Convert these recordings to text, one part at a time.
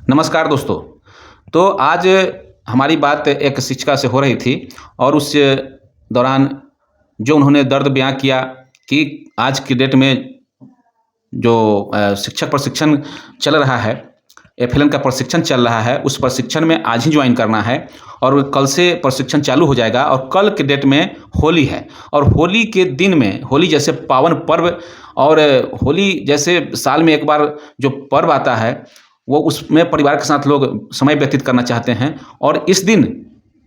नमस्कार दोस्तों। तो आज हमारी बात एक शिक्षिका से हो रही थी और उस दौरान जो उन्होंने दर्द बयाँ किया कि आज की डेट में जो शिक्षक प्रशिक्षण चल रहा है, एफएलएन का प्रशिक्षण चल रहा है, उस प्रशिक्षण में आज ही ज्वाइन करना है और कल से प्रशिक्षण चालू हो जाएगा और कल के डेट में होली है और होली के दिन में होली जैसे पावन पर्व और होली जैसे साल में एक बार जो पर्व आता है, वो उसमें परिवार के साथ लोग समय व्यतीत करना चाहते हैं और इस दिन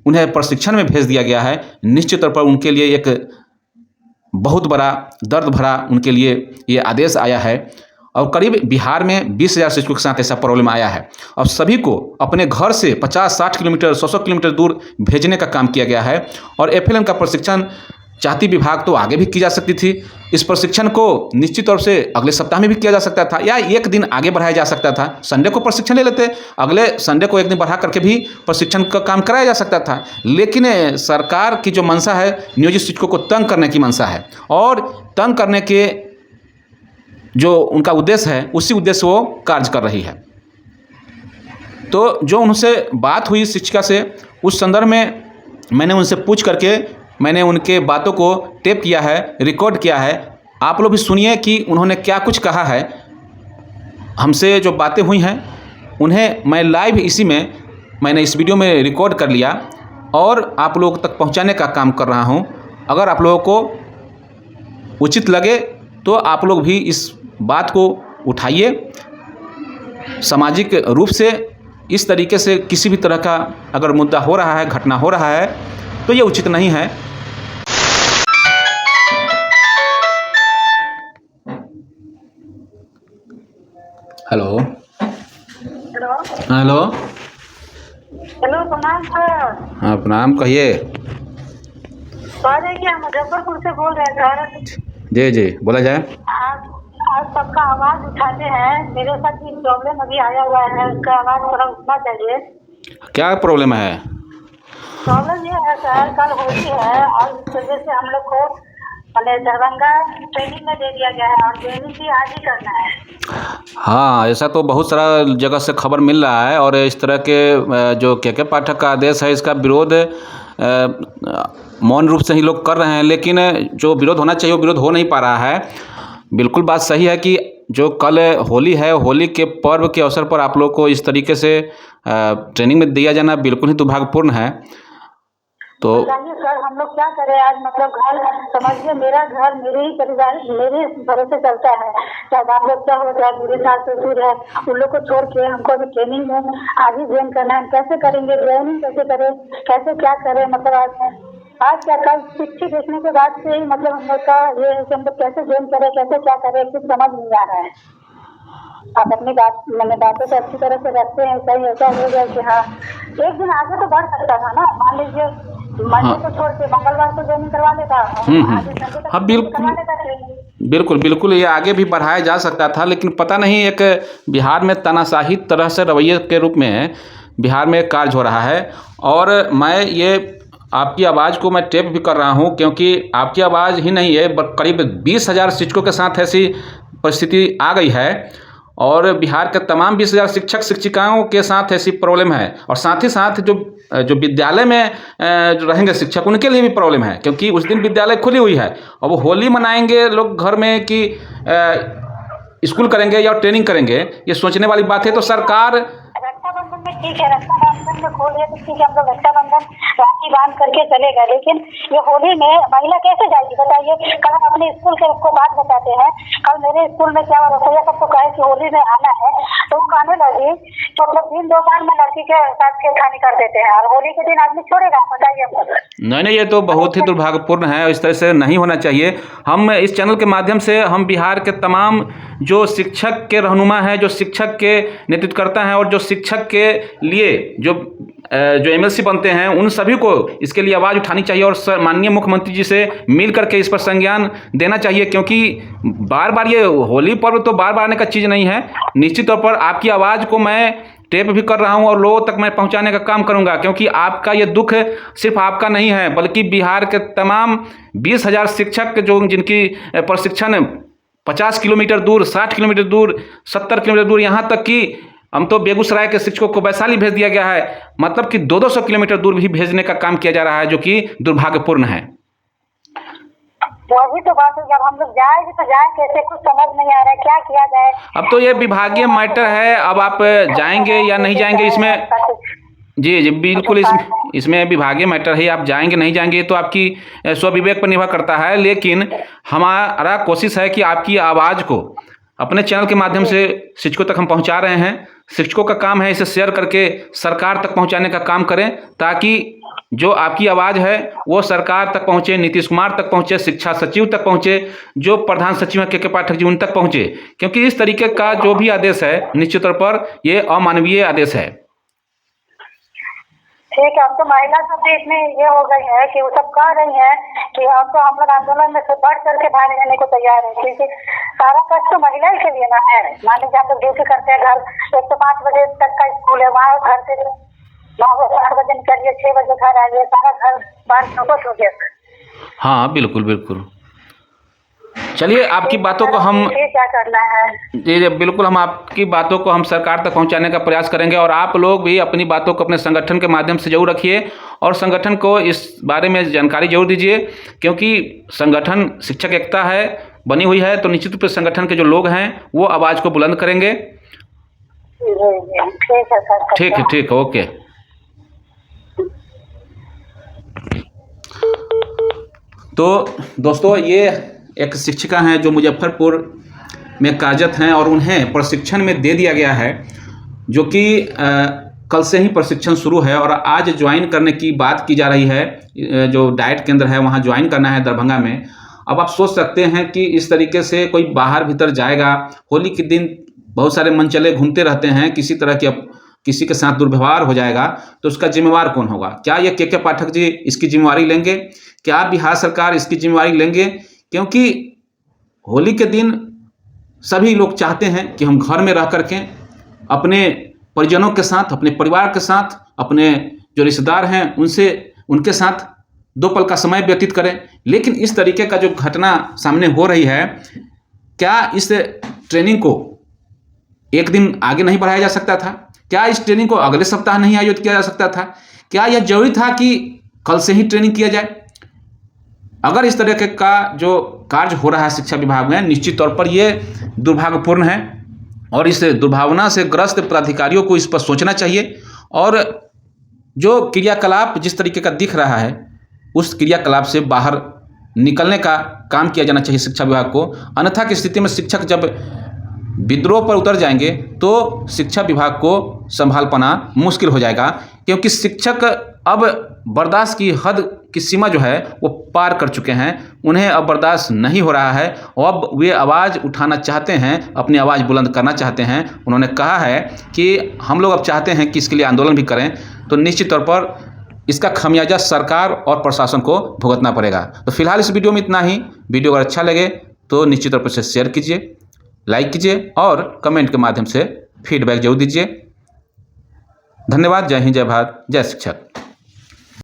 उन्हें प्रशिक्षण में भेज दिया गया है। निश्चित तौर पर उनके लिए एक बहुत बड़ा दर्द भरा उनके लिए ये आदेश आया है और करीब बिहार में 20,000 शिक्षकों के साथ ऐसा प्रॉब्लम आया है और सभी को अपने घर से 50-60 किलोमीटर 100-100 किलोमीटर दूर भेजने का काम किया गया है और एफएलएन का प्रशिक्षण चाहती विभाग तो आगे भी की जा सकती थी। इस प्रशिक्षण को निश्चित तौर से अगले सप्ताह में भी किया जा सकता था या एक दिन आगे बढ़ाया जा सकता था। संडे को प्रशिक्षण ले लेते, अगले संडे को एक दिन बढ़ा करके भी प्रशिक्षण का काम कराया जा सकता था। लेकिन सरकार की जो मंशा है, नियोजित शिक्षकों को तंग करने की मंशा है और तंग करने के जो उनका उद्देश्य है, उसी उद्देश्य वो कार्य कर रही है। तो जो उनसे बात हुई शिक्षिका से, उस संदर्भ में मैंने उनसे पूछ करके मैंने उनके बातों को टेप किया है, रिकॉर्ड किया है। आप लोग भी सुनिए कि उन्होंने क्या कुछ कहा है। हमसे जो बातें हुई हैं उन्हें मैं लाइव मैंने इस वीडियो में रिकॉर्ड कर लिया और आप लोगों तक पहुंचाने का काम कर रहा हूं। अगर आप लोगों को उचित लगे तो आप लोग भी इस बात को उठाइए। सामाजिक रूप से इस तरीके से किसी भी तरह का अगर मुद्दा हो रहा है, घटना हो रहा है, तो ये उचित नहीं है। हेलो हेलो हेलो हेलो, प्रणाम सर। हाँ प्रणाम, कहिए। बात है कि हम मुजफ्फरपुर से बोल रहे हैं सर। जी जी, बोला जाए। आज सबका आवाज उठाते हैं। मेरे साथ भी प्रॉब्लम अभी आया हुआ है, उसका आवाज थोड़ा उठना चाहिए। क्या प्रॉब्लम है? प्रॉब्लम ये है सर, कल होली है और इस वजह से हम लोग को दरभंगा ट्रेनिंग में दे दिया गया है और ट्रेनिंग भी आज ही करना है। हाँ, ऐसा तो बहुत सारा जगह से खबर मिल रहा है और इस तरह के जो के पाठक का आदेश है, इसका विरोध मौन रूप से ही लोग कर रहे हैं, लेकिन जो विरोध होना चाहिए वो विरोध हो नहीं पा रहा है। बिल्कुल बात सही है कि जो कल होली है, होली के पर्व के अवसर पर आप लोग को इस तरीके से ट्रेनिंग में दिया जाना बिल्कुल ही दुर्भाग्यपूर्ण है। तो बताइए सर, हम लोग क्या करें आज? मतलब घर समझिए, मेरा घर मेरे ही परिवार, मेरे भरोसे चलता है। चाहे बाल बच्चा हो, चाहे मेरे सास ससुर है, उन लोग को छोड़ के हमको अभी ट्रेनिंग में आज ही ज्वाइन करना है। कैसे करेंगे ज्वाइनिंग, कैसे करें, कैसे क्या करें? मतलब आज क्या कल चिट्ठी देखने के बाद से ही मतलब हम लोग का ये है कि हम लोग कैसे ज्वाइन करें, कैसे क्या करें, कुछ समझ नहीं आ रहा है। आप अपनी बातों को अच्छी तरह से रखते हैं, सही ऐसा हो गया कि हाँ एक दिन आगे तो बढ़ सकता था ना। मान लीजिए मंडे को छोड़ के मंगलवार को ज्वाइनिंग करवा लेता, आगे संडे तक हाँ करवा लेता ट्रेनिंग। बिल्कुल ये आगे भी बढ़ाया जा सकता था, लेकिन पता नहीं एक बिहार में तानाशाही तरह से रवैये के रूप में बिहार में कार्य हो रहा है। और मैं ये आपकी आवाज़ को मैं टेप भी कर रहा हूँ, क्योंकि आपकी आवाज़ ही नहीं है, करीब 20,000 शिक्षकों के साथ ऐसी परिस्थिति आ गई है और बिहार के तमाम 20,000 शिक्षक शिक्षिकाओं के साथ ऐसी प्रॉब्लम है और साथ ही साथ जो विद्यालय में जो रहेंगे शिक्षक, उनके लिए भी प्रॉब्लम है, क्योंकि उस दिन विद्यालय खुली हुई है और वो होली मनाएंगे लोग घर में कि स्कूल करेंगे या ट्रेनिंग करेंगे, ये सोचने वाली बात है। तो सरकार रक्षाबंधन में ठीक है, रक्षाबंधन में खोल है तो ठीक है, हम लोग रक्षाबंधन राखी बांध करके चलेगा, लेकिन ये होली में महिला कैसे जाएगी बताइए? कल हम अपने स्कूल के उसको बात बताते हैं। कल मेरे स्कूल में क्या रसोईया सबको कहे कि होली में आना है, तो वो आने लगी तो मतलब दिन दोपहर में लड़की के साथ छेड़खानी कर देते हैं और होली के दिन आदमी छोड़ेगा? बताइए हमको। नहीं, ये तो बहुत ही दुर्भाग्यपूर्ण है, इस तरह से नहीं होना चाहिए। हम इस चैनल के माध्यम से हम बिहार के तमाम जो शिक्षक के रहनुमा हैं, जो शिक्षक के नेतृत्व करता है और जो शिक्षक के लिए जो एमएलसी बनते हैं, उन सभी को इसके लिए आवाज़ उठानी चाहिए और माननीय मुख्यमंत्री जी से मिल करके इस पर संज्ञान देना चाहिए, क्योंकि बार बार ये होली पर्व तो बार बार आने का चीज़ नहीं है। निश्चित तौर पर आपकी आवाज़ को मैं टेप भी कर रहा हूं और लोगों तक मैं पहुंचाने का काम करूंगा, क्योंकि आपका ये दुख सिर्फ आपका नहीं है, बल्कि बिहार के तमाम 20,000 शिक्षक जो जिनकी प्रशिक्षण 50 किलोमीटर दूर, 60 किलोमीटर दूर, 70 किलोमीटर दूर, यहाँ तक कि हम तो बेगूसराय के शिक्षकों को वैशाली भेज दिया गया है, मतलब कि 200 किलोमीटर दूर भी भेजने का काम किया जा रहा है, जो कि दुर्भाग्यपूर्ण है। वही तो बात है, जब हम लोग जाएंगे तो जाए कैसे, कुछ समझ नहीं आ रहा है क्या किया जाए। अब तो ये विभागीय मैटर है, अब आप जाएंगे या नहीं जाएंगे इसमें, जी जी बिल्कुल, इसमें विभागीय मैटर है, आप जाएंगे नहीं जाएंगे तो आपकी स्वविवेक पर निर्भर करता है। लेकिन हमारा कोशिश है कि आपकी आवाज़ को अपने चैनल के माध्यम से शिक्षकों तक हम पहुंचा रहे हैं। शिक्षकों का काम है इसे शेयर करके सरकार तक पहुंचाने का काम करें, ताकि जो आपकी आवाज़ है वो सरकार तक पहुंचे, नीतीश कुमार तक पहुंचे, शिक्षा सचिव तक पहुंचे, जो प्रधान सचिव हैं के पाठक जी उन तक पहुंचे। क्योंकि इस तरीके का जो भी आदेश है निश्चित तौर पर ये अमानवीय आदेश है। ठीक है, अब तो महिला सब भी इतनी ये हो गई है कि वो सब कह रही है कि अब तो हम लोग आंदोलन में से बढ़ करके भाग जाने को तैयार है, क्योंकि सारा कष्ट तो महिला ही के लिए ना है। मान लीजिए हम लोग ड्यूटी करते हैं, घर 1 से 5 बजे तक का स्कूल है, वहाँ घर से 9 से 8 बजे निकलिए, 6 बजे घर आइए, सारा घर बार चौपट हो गया। हाँ बिल्कुल बिल्कुल। चलिए आपकी बातों को हम क्या करना है, जी बिल्कुल, हम आपकी बातों को हम सरकार तक पहुंचाने का प्रयास करेंगे, और आप लोग भी अपनी बातों को अपने संगठन के माध्यम से जरूर रखिए और संगठन को इस बारे में जानकारी जरूर दीजिए। क्योंकि संगठन शिक्षक एकता है बनी हुई है, तो निश्चित रूप से संगठन के जो लोग हैं वो आवाज़ को बुलंद करेंगे। ठीक है सर, ठीक है, ओके। तो दोस्तों ये एक शिक्षिका हैं जो मुजफ्फरपुर में कार्यरत हैं, और उन्हें प्रशिक्षण में दे दिया गया है, जो कि कल से ही प्रशिक्षण शुरू है और आज ज्वाइन करने की बात की जा रही है। जो डाइट केंद्र है वहाँ ज्वाइन करना है दरभंगा में। अब आप सोच सकते हैं कि इस तरीके से कोई बाहर भीतर जाएगा, होली के दिन बहुत सारे मनचले घूमते रहते हैं, किसी तरह की किसी के साथ दुर्व्यवहार हो जाएगा तो उसका जिम्मेवार कौन होगा? क्या ये के पाठक जी इसकी जिम्मेवारी लेंगे? क्या बिहार सरकार इसकी जिम्मेवारी लेंगे? क्योंकि होली के दिन सभी लोग चाहते हैं कि हम घर में रह करके अपने परिजनों के साथ, अपने परिवार के साथ, अपने जो रिश्तेदार हैं उनके साथ 2 पल का समय व्यतीत करें। लेकिन इस तरीके का जो घटना सामने हो रही है, क्या इस ट्रेनिंग को एक दिन आगे नहीं बढ़ाया जा सकता था? क्या इस ट्रेनिंग को अगले सप्ताह नहीं आयोजित किया जा सकता था? क्या यह जरूरी था कि कल से ही ट्रेनिंग किया जाए? अगर इस तरह का जो कार्य हो रहा है शिक्षा विभाग में, निश्चित तौर पर यह दुर्भाग्यपूर्ण है और इस दुर्भावना से ग्रस्त पदाधिकारियों को इस पर सोचना चाहिए, और जो क्रियाकलाप जिस तरीके का दिख रहा है उस क्रियाकलाप से बाहर निकलने का काम किया जाना चाहिए शिक्षा विभाग को। अन्यथा की स्थिति में शिक्षक जब विद्रोह पर उतर जाएंगे तो शिक्षा विभाग को संभाल पाना मुश्किल हो जाएगा, क्योंकि शिक्षक अब बर्दाश्त की हद की सीमा जो है वो पार कर चुके हैं। उन्हें अब बर्दाश्त नहीं हो रहा है, अब वे आवाज़ उठाना चाहते हैं, अपनी आवाज़ बुलंद करना चाहते हैं। उन्होंने कहा है कि हम लोग अब चाहते हैं कि इसके लिए आंदोलन भी करें, तो निश्चित तौर पर इसका खमियाजा सरकार और प्रशासन को भुगतना पड़ेगा। तो फिलहाल इस वीडियो में इतना ही। वीडियो अगर अच्छा लगे तो निश्चित तौर पर इसे शेयर कीजिए, लाइक कीजिए और कमेंट के माध्यम से फीडबैक जरूर दीजिए। धन्यवाद। जय हिंद, जय भारत, जय शिक्षक।